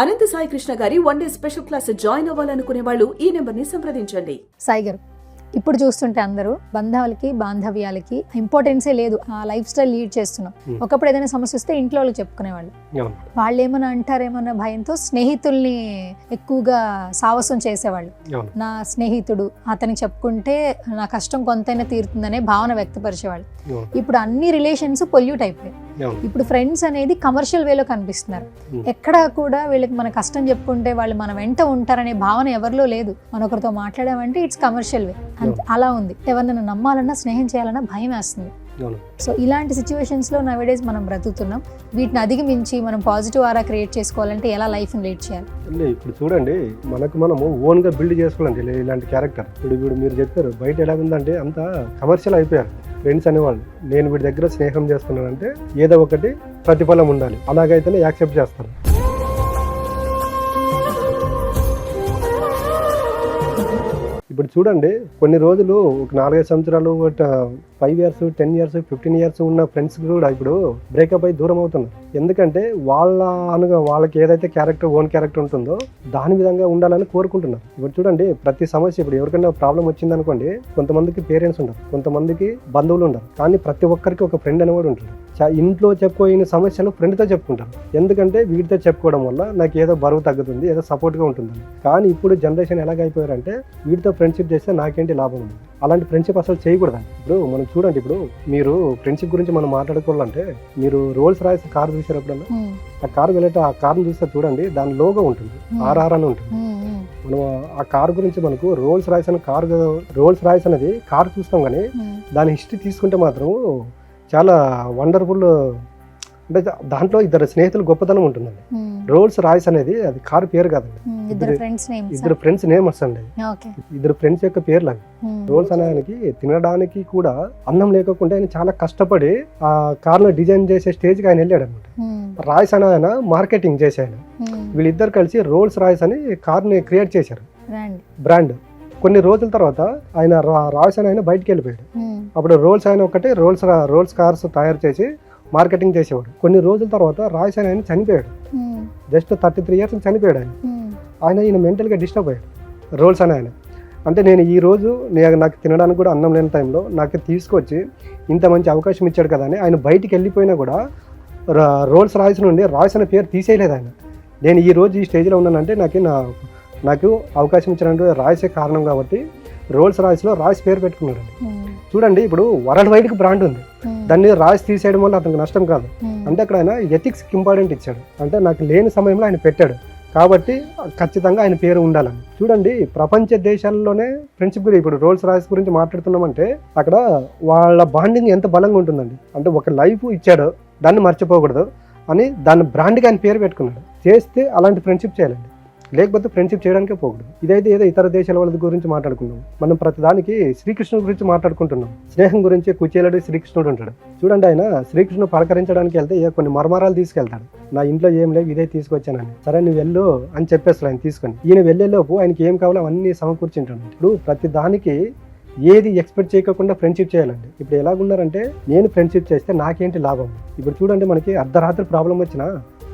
అనంత సాయి కృష్ణ గారి one day special class join అవ్వాలనుకునే వాళ్ళు ఈ నెంబర్ ని సంప్రదించండి. సాయి గారు, ఇప్పుడు చూస్తుంటే అందరూ బంధాలకి బాంధవ్యాలకి ఇంపార్టెన్సే లేదు, ఆ లైఫ్ స్టైల్ లీడ్ చేస్తున్నాం. ఒకప్పుడు ఏదైనా సమస్య వస్తే ఇంట్లో వాళ్ళకి చెప్పుకునేవాళ్ళు, వాళ్ళు ఏమైనా అంటారేమన్న భయంతో స్నేహితుల్ని ఎక్కువగా సావసం చేసేవాళ్ళు. నా స్నేహితుడు అతనికి చెప్పుకుంటే నా కష్టం కొంతైనా తీరుతుందనే భావన వ్యక్తపరిచేవాళ్ళు. ఇప్పుడు అన్ని రిలేషన్స్ పొల్యూట్ అయిపోయాయి. ఇప్పుడు ఫ్రెండ్స్ అనేది కమర్షియల్ వేలో కనిపిస్తున్నారు. ఎక్కడ కూడా వీళ్ళకి మన కష్టం చెప్పుకుంటే వాళ్ళు మన వెంట ఉంటారనే భావన ఎవరిలో లేదు. మన ఒకరితో మాట్లాడామంటే ఇట్స్ కమర్షియల్ వే, అలా ఉంది. ఎవరినైనా నమ్మాలన్నా స్నేహం చేయాలన్నా భయం వేస్తుంది. సో ఇలాంటి సిచ్యువేషన్స్ లో నవేడేస్ మనం బ్రతుకుతున్నాం. వీటిని అధిగమించి మనం పాజిటివ్ ఆరా క్రియేట్ చేసుకోవాలంటే ఎలా లైఫ్ ని లీడ్ చేయాలి? ఇప్పుడు చూడండి, మనము ఓన్ గా బిల్డ్ చేసుకోవాలండి ఇలాంటి క్యారెక్టర్. ఇప్పుడు మీరు చెప్పారు బయట ఎలా ఉందంటే అంత కమర్షియల్ అయిపోయారు ఫ్రెండ్స్ అనేవాళ్ళు. నేను వీడి దగ్గర స్నేహం చేస్తున్నానంటే ఏదో ఒకటి ప్రతిఫలం ఉండాలి, అలాగైతేనే యాక్సెప్ట్ చేస్తారు. ఇప్పుడు చూడండి, కొన్ని రోజులు ఒక 4-5 సంవత్సరాలు 5 years 10 years 15 years ఉన్న ఫ్రెండ్స్ కూడా ఇప్పుడు బ్రేకప్ అయి దూరం అవుతున్నారు. ఎందుకంటే వాళ్ళకి ఏదైతే ఓన్ క్యారెక్టర్ ఉంటుందో దాని విధంగా ఉండాలని కోరుకుంటున్నారు. ఇప్పుడు చూడండి, ప్రతి సమస్య ఇప్పుడు ఎవరికైనా ప్రాబ్లం వచ్చిందనుకోండి, కొంతమందికి పేరెంట్స్ ఉండరు, కొంతమందికి బంధువులు ఉండరు, కానీ ప్రతి ఒక్కరికి ఒక ఫ్రెండ్ అనేవాడు ఉంటాడు. ఇంట్లో చెప్పుకోయిన సమస్యలు ఫ్రెండ్తో చెప్పుకుంటారు. ఎందుకంటే వీటితో చెప్పుకోవడం వల్ల నాకు ఏదో బరువు తగ్గుతుంది, ఏదో సపోర్ట్గా ఉంటుంది. కానీ ఇప్పుడు జనరేషన్ ఎలాగైపోయారంటే వీటితో ఫ్రెండ్షిప్ చేస్తే నాకేంటి లాభం ఉంది, అలాంటి ఫ్రెండ్షిప్ అసలు చేయకూడదు. ఇప్పుడు మనం చూడండి, ఇప్పుడు మీరు ఫ్రెండ్షిప్ గురించి మనం మాట్లాడుకోవాలంటే మీరు రోల్స్ రాయిస్ కార్ చూసేటప్పుడన్నా ఆ కార్ ఆ కార్ని చూస్తే చూడండి, దాని లోగో ఉంటుంది, RR అని ఉంటుంది. మనం ఆ కార్ గురించి మనకు రోల్స్ రాయిస్ అనేది కార్ చూస్తాం, కానీ దాని హిస్టరీ తీసుకుంటే మాత్రం చాలా వండర్ఫుల్. అంటే దాంట్లో ఇద్దరు స్నేహితులు గొప్పతనం ఉంటుందండి. రోల్స్ రాయిస్ అనేది అది కారు పేరు కాదండి, ఇద్దరు ఫ్రెండ్స్ నేమ్స్ అండి, ఇద్దరు ఫ్రెండ్స్ యొక్క పేర్లు అవి. రోల్స్ అనేదానికి తినడానికి కూడా అన్నం లేకుండా ఆయన చాలా కష్టపడి ఆ కార్ను డిజైన్ చేసే స్టేజ్కి ఆయన వెళ్ళాడు అనమాట. రాయిస్ అనే ఆయన మార్కెటింగ్ చేసే ఆయన. వీళ్ళిద్దరు కలిసి రోల్స్ రాయిస్ అని కార్ని క్రియేట్ చేశారు, బ్రాండ్. కొన్ని రోజుల తర్వాత ఆయన రాయిస్ అని ఆయన బయటికి వెళ్ళిపోయాడు. అప్పుడు రోల్స్ ఆయన ఒకటి రోల్స్ కార్స్ తయారు చేసి మార్కెటింగ్ చేసేవాడు. కొన్ని రోజుల తర్వాత రాయిస్ అని ఆయన చనిపోయాడు. జస్ట్ 33 years చనిపోయాడు ఆయన. ఈయన మెంటల్గా డిస్టర్బ్ అయ్యాడు, రోల్స్ అని ఆయన. అంటే నేను ఈ రోజు నాకు తినడానికి కూడా అన్నం లేని టైంలో నాకు తీసుకొచ్చి ఇంత మంచి అవకాశం ఇచ్చాడు కదా అని ఆయన బయటికి వెళ్ళిపోయినా కూడా రోల్స్ రాయిస్ నుండి రాయిస్ అనే పేరు తీసేయలేదు ఆయన. నేను ఈ రోజు ఈ స్టేజ్లో ఉన్నానంటే నాకు అవకాశం ఇచ్చినట్టు రాయిసే కారణం కాబట్టి రోల్స్ రాయిస్లో రాయిస్ పేరు పెట్టుకున్నాడు. చూడండి, ఇప్పుడు వరల్డ్ వైడ్కి బ్రాండ్ ఉంది, దాన్ని రాయిస్ తీసేయడం వల్ల అతనికి నష్టం కాదు. అంటే అక్కడ ఆయన ఎథిక్స్కి ఇంపార్టెంట్ ఇచ్చాడు. అంటే నాకు లేని సమయంలో ఆయన పెట్టాడు కాబట్టి ఖచ్చితంగా ఆయన పేరు ఉండాలని. చూడండి, ప్రపంచ దేశాల్లోనే ఫ్రెండ్షిప్ గురించి ఇప్పుడు రోల్స్ రాయిస్ గురించి మాట్లాడుతున్నామంటే అక్కడ వాళ్ళ బాండింగ్ ఎంత బలంగా ఉంటుందండి. అంటే ఒక లైఫ్ ఇచ్చాడు, దాన్ని మర్చిపోకూడదు అని దాని బ్రాండ్కి ఆయన పేరు పెట్టుకున్నాడు. చేస్తే అలాంటి ఫ్రెండ్షిప్ చేయాలండి, లేకపోతే ఫ్రెండ్షిప్ చేయడానికే పోకూడదు. ఇదైతే ఏదో ఇతర దేశాల వాళ్ళ గురించి మాట్లాడుకున్నాం, మనం ప్రతిదానికి శ్రీకృష్ణుడి గురించి మాట్లాడుకుంటున్నాం. స్నేహం గురించి కుచేలుడు శ్రీకృష్ణుడు ఉంటాడు. చూడండి, ఆయన శ్రీకృష్ణుడు పలకరించడానికి వెళ్తే కొన్ని మర్మరాలు తీసుకెళ్తాడు. నా ఇంట్లో ఏం లేవు, ఇదే తీసుకొచ్చానని. సరే నువ్వు వెళ్ళు అని చెప్పేస్తాడు ఆయన తీసుకొని. ఈయన వెళ్ళేలోపు ఆయనకి ఏం కావాలో అవన్నీ సమకూర్చుంటాడు. ఇప్పుడు ప్రతి దానికి ఏది ఎక్స్పెక్ట్ చేయకుండా ఫ్రెండ్షిప్ చేయాలండి. ఇప్పుడు ఎలాగున్నారంటే నేను ఫ్రెండ్షిప్ చేస్తే నాకేంటి లాభం? ఇప్పుడు చూడండి, మనకి అర్ధరాత్రి ప్రాబ్లం వచ్చినా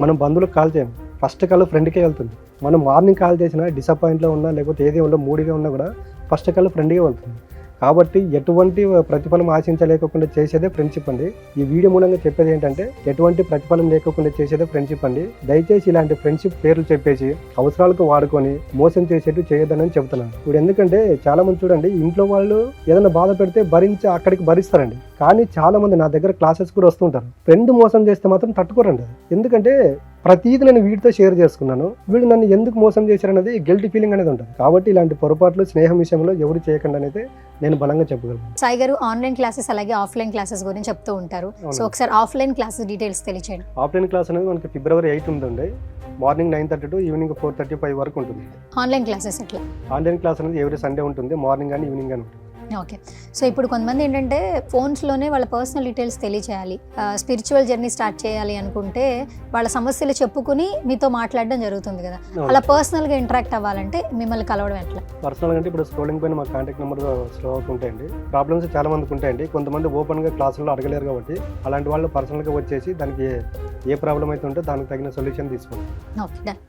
మనం బంధువులకు కాల్ చేయము, ఫస్ట్ కాల్ ఫ్రెండ్కే వెళ్తుంది. మనం మార్నింగ్ కాల్ చేసినా డిసప్పాయింట్లో ఉన్నా లేకపోతే ఏది ఉన్నా మూడిగా ఉన్నా కూడా ఫస్ట్ కాల్ ఫ్రెండ్గా వెళ్తుంది. కాబట్టి ఎటువంటి ప్రతిఫలం ఆశించలేకుండా చేసేదే ఫ్రెండ్షిప్ అండి. ఈ వీడియో మూలంగా చెప్పేది ఏంటంటే ఎటువంటి ప్రతిఫలం లేకుండా చేసేదే ఫ్రెండ్షిప్ అండి. దయచేసి ఇలాంటి ఫ్రెండ్షిప్ పేర్లు చెప్పేసి అవసరాలకు వాడుకొని మోసం చేసేట్టు చేయొద్దని చెబుతున్నాను. ఇప్పుడు ఎందుకంటే చాలా మంది చూడండి, ఇంట్లో వాళ్ళు ఏదైనా బాధ పెడితే అక్కడికి భరిస్తారండి. కానీ చాలా మంది నా దగ్గర క్లాసెస్ కూడా వస్తుంటారు, ఫ్రెండ్ మోసం చేస్తే మాత్రం తట్టుకోరండి. ఎందుకంటే ప్రతిదీ నేను వీటితో షేర్ చేసుకున్నాను, వీళ్ళు నన్ను ఎందుకు మోసం చేశారనేది గిల్టీ ఫీలింగ్ అనేది ఉంటుంది. కాబట్టి ఇలాంటి పొరపాట్లు స్నేహం విషయంలో ఎవరు చేయకుండా అయితే నేను బలంగా చెప్పగలను. సాయి గారు, ఆన్లైన్ క్లాసెస్ అలాగే ఆఫ్లైన్ క్లాసెస్ గురించి చెప్తూ ఉంటారు. సో ఒకసారి ఆఫ్లైన్ క్లాసెస్ డీటెయిల్స్ తెలియచేయండి. ఆఫ్లైన్ క్లాస్ అనేది మనకి February 8 ఉందండి. మార్నింగ్ 9:30 to ఈవినింగ్ 4:35 వరకు ఉంటుంది. ఆన్లైన్ క్లాసెస్ ఎట్లా? ఆన్లైన్ క్లాస్ అనేది ఎవ్రీ సండే ఉంటుంది, మార్నింగ్ కానీ ఈవినింగ్ కానీ ఉంటుంది. ఓకే. సో ఇప్పుడు కొంతమంది ఏంటంటే ఫోన్స్లోనే వాళ్ళ పర్సనల్ డీటెయిల్స్ తెలియచేయాలి, స్పిరిచువల్ జర్నీ స్టార్ట్ చేయాలి అనుకుంటే వాళ్ళ సమస్యలు చెప్పుకుని మీతో మాట్లాడడం జరుగుతుంది కదా, అలా పర్సనల్గా ఇంటరాక్ట్ అవ్వాలంటే మిమ్మల్ని కలవడం ఎట్లా? పర్సనల్గా అంటే ఇప్పుడు స్క్రోలింగ్ పైన మా కాంటాక్ట్ నెంబర్ స్లో అవుతుంటాయండి. ప్రాబ్లమ్స్ చాలా మందికి ఉంటాయండి. కొంతమంది ఓపెన్గా క్లాసుల్లో అడగలేరు కాబట్టి అలాంటి వాళ్ళు పర్సనల్గా వచ్చేసి దానికి ఏ ప్రాబ్లం అయితే ఉంటే దానికి తగిన సొల్యూషన్ తీసుకోండి. Okay, done.